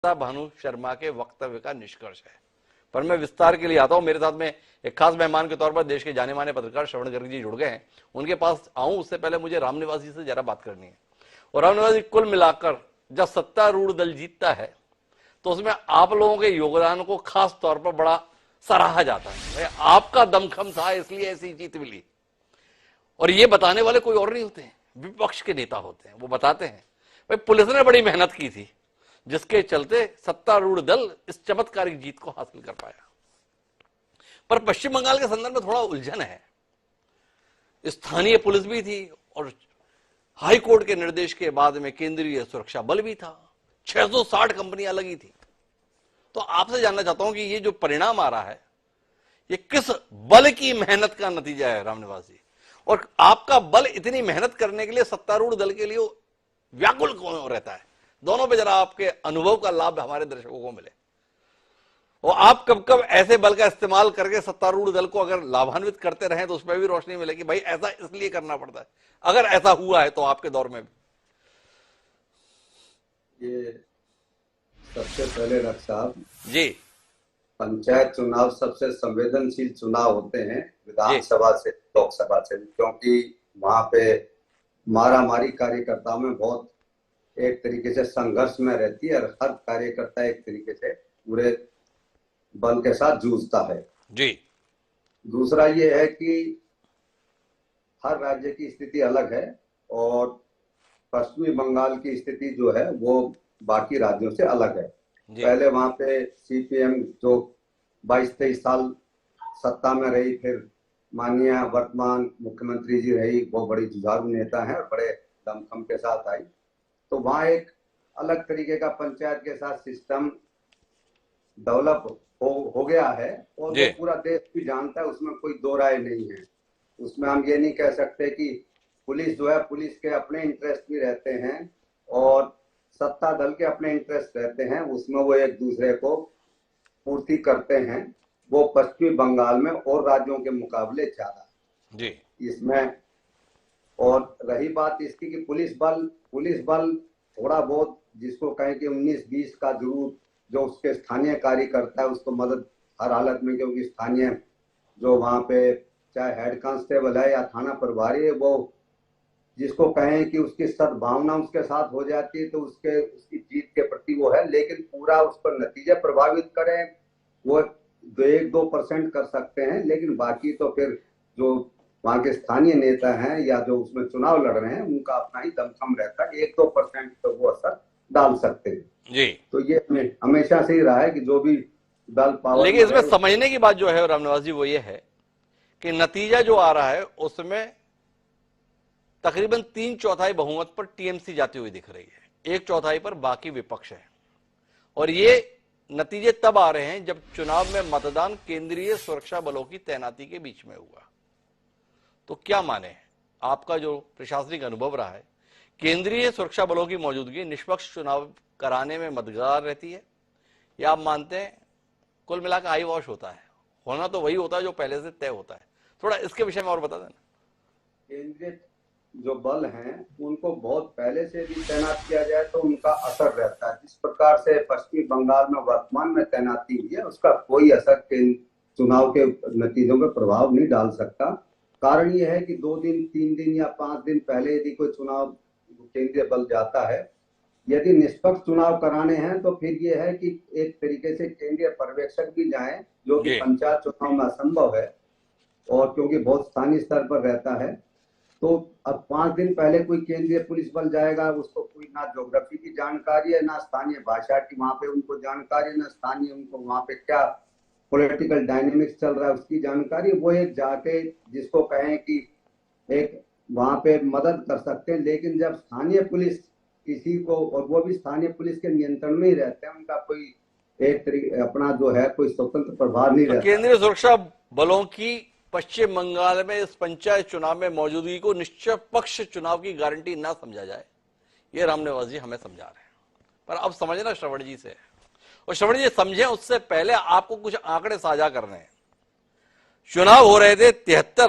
भानु शर्मा के वक्तव्य का निष्कर्ष है। पर मैं विस्तार के लिए आता हूं। मेरे साथ में एक खास मेहमान के तौर पर देश के जाने माने पत्रकार श्रवण गर्ग जी जुड़ गए हैं। उनके पास आऊं उससे पहले मुझे रामनिवास जी से जरा बात करनी है। और रामनिवास जी, कुल मिलाकर जब सत्तारूढ़ दल जीतता है तो उसमें आप लोगों के योगदान को खास तौर पर बड़ा सराहा जाता है। आपका दमखम था इसलिए ऐसी जीत मिली। और ये बताने वाले कोई और नहीं होते हैं, विपक्ष के नेता होते हैं। वो बताते हैं भाई पुलिस ने बड़ी मेहनत की थी जिसके चलते सत्तारूढ़ दल इस चमत्कारिक जीत को हासिल कर पाया। पर पश्चिम बंगाल के संदर्भ में थोड़ा उलझन है। स्थानीय पुलिस भी थी और हाई कोर्ट के निर्देश के बाद में केंद्रीय सुरक्षा बल भी था। 660 कंपनियां लगी थी। तो आपसे जानना चाहता हूं कि ये जो परिणाम आ रहा है ये किस बल की मेहनत का नतीजा है रामनिवास जी? और आपका बल इतनी मेहनत करने के लिए सत्तारूढ़ दल के लिए व्याकुल कौन रहता है? दोनों पे जरा आपके अनुभव का लाभ हमारे दर्शकों को मिले। और आप कब कब ऐसे बल का इस्तेमाल करके सत्तारूढ़ दल को अगर लाभान्वित करते रहे तो उस पर भी रोशनी मिलेगी। भाई ऐसा इसलिए करना पड़ता है, अगर ऐसा हुआ है तो आपके दौर में भी। ये सबसे पहले रख साहब जी, पंचायत चुनाव सबसे संवेदनशील चुनाव होते हैं विधानसभा से लोकसभा से, क्योंकि वहां पे मारामारी कार्यकर्ताओं में बहुत एक तरीके से संघर्ष में रहती है और हर कार्यकर्ता एक तरीके से पूरे बल के साथ जूझता है। जी। दूसरा ये है कि हर राज्य की स्थिति अलग है और पश्चिमी बंगाल की स्थिति जो है वो बाकी राज्यों से अलग है। पहले वहां पे सीपीएम जो 22-23 साल सत्ता में रही, फिर माननीय वर्तमान मुख्यमंत्री जी रही, वो बड़ी जुझारू नेता है और बड़े दमखम के साथ आई। तो वहां एक अलग तरीके का पंचायत के साथ सिस्टम डेवलप हो गया है और वो पूरा देश भी जानता है, उसमें कोई दो राय नहीं है। उसमें हम ये नहीं कह सकते कि पुलिस जो है, पुलिस के अपने इंटरेस्ट भी रहते हैं और सत्ता दल के अपने इंटरेस्ट रहते हैं, उसमें वो एक दूसरे को पूर्ति करते हैं। वो पश्चिमी बंगाल में और राज्यों के मुकाबले ज्यादा जी इसमें। और रही बात इसकी कि पुलिस बल थोड़ा बहुत जिसको कहें कि 19-20 का जरूर जो उसके स्थानीय कार्यकर्ता है उसको मदद हर हालत में, क्योंकि स्थानीय जो वहां पे चाहे हेड कांस्टेबल है या थाना प्रभारी है, वो जिसको कहें कि उसकी सद्भावना उसके साथ हो जाती है तो उसकी जीत के प्रति वो है। लेकिन पूरा उस पर नतीजे प्रभावित करें वो 1-2% कर सकते हैं, लेकिन बाकी तो फिर जो वहां के स्थानीय नेता हैं या जो उसमें चुनाव लड़ रहे हैं उनका अपना ही दमखम रहता है। 1-2% तो वो असर डाल सकते हैं जी। तो ये हमेशा से ही रहा है कि जो भी दल पावर, लेकिन इसमें समझने की बात जो है रामनिवास जी वो ये है कि नतीजा जो आ रहा है उसमें तकरीबन 3/4 बहुमत पर टीएमसी जाती हुई दिख रही है, 1/4 पर बाकी विपक्ष है। और ये नतीजे तब आ रहे हैं जब चुनाव में मतदान केंद्रीय सुरक्षा बलों की तैनाती के बीच में हुआ। तो क्या माने आपका जो प्रशासनिक अनुभव रहा है, केंद्रीय सुरक्षा बलों की मौजूदगी निष्पक्ष चुनाव कराने में मददगार रहती है, या आप मानते हैं कुल मिलाकर आई वॉश होता है? होना तो वही होता है जो पहले से तय होता है। थोड़ा इसके विषय में और बता देना। केंद्रीय जो बल हैं उनको बहुत पहले से भी तैनात किया जाए तो उनका असर रहता है। जिस प्रकार से पश्चिमी बंगाल में वर्तमान में तैनाती हुई है उसका कोई असर चुनाव के नतीजों में प्रभाव नहीं डाल सकता। कारण ये है कि 2 दिन 3 दिन या 5 दिन पहले यदि कोई चुनाव केंद्रीय बल जाता है, यदि निष्पक्ष चुनाव कराने हैं तो फिर ये है कि एक तरीके से केंद्रीय पर्यवेक्षक भी जाए, जो कि पंचायत चुनाव में असंभव है और क्योंकि बहुत स्थानीय स्तर पर रहता है। तो अब 5 दिन पहले कोई केंद्रीय पुलिस बल जाएगा, उसको कोई ना ज्योग्राफी की जानकारी है, ना स्थानीय भाषा की वहां पे उनको जानकारी, ना स्थानीय उनको वहां पे क्या पॉलिटिकल डायनेमिक्स चल रहा है उसकी जानकारी। वो एक जाके जिसको कहें कि एक वहां पे मदद कर सकते हैं। लेकिन जब स्थानीय पुलिस किसी को, और वो भी स्थानीय पुलिस के नियंत्रण में ही रहते हैं, उनका कोई एक तरीके अपना जो है कोई स्वतंत्र प्रभाव नहीं रहता। केंद्रीय सुरक्षा बलों की पश्चिम बंगाल में इस पंचायत चुनाव में मौजूदगी को निष्पक्ष चुनाव की गारंटी ना समझा जाए, ये रामनिवास जी हमें समझा रहे हैं। पर अब समझना श्रवण जी से, और श्रवण जी समझे उससे पहले आपको कुछ आंकड़े साझा करने हैं। चुनाव हो रहे थे 73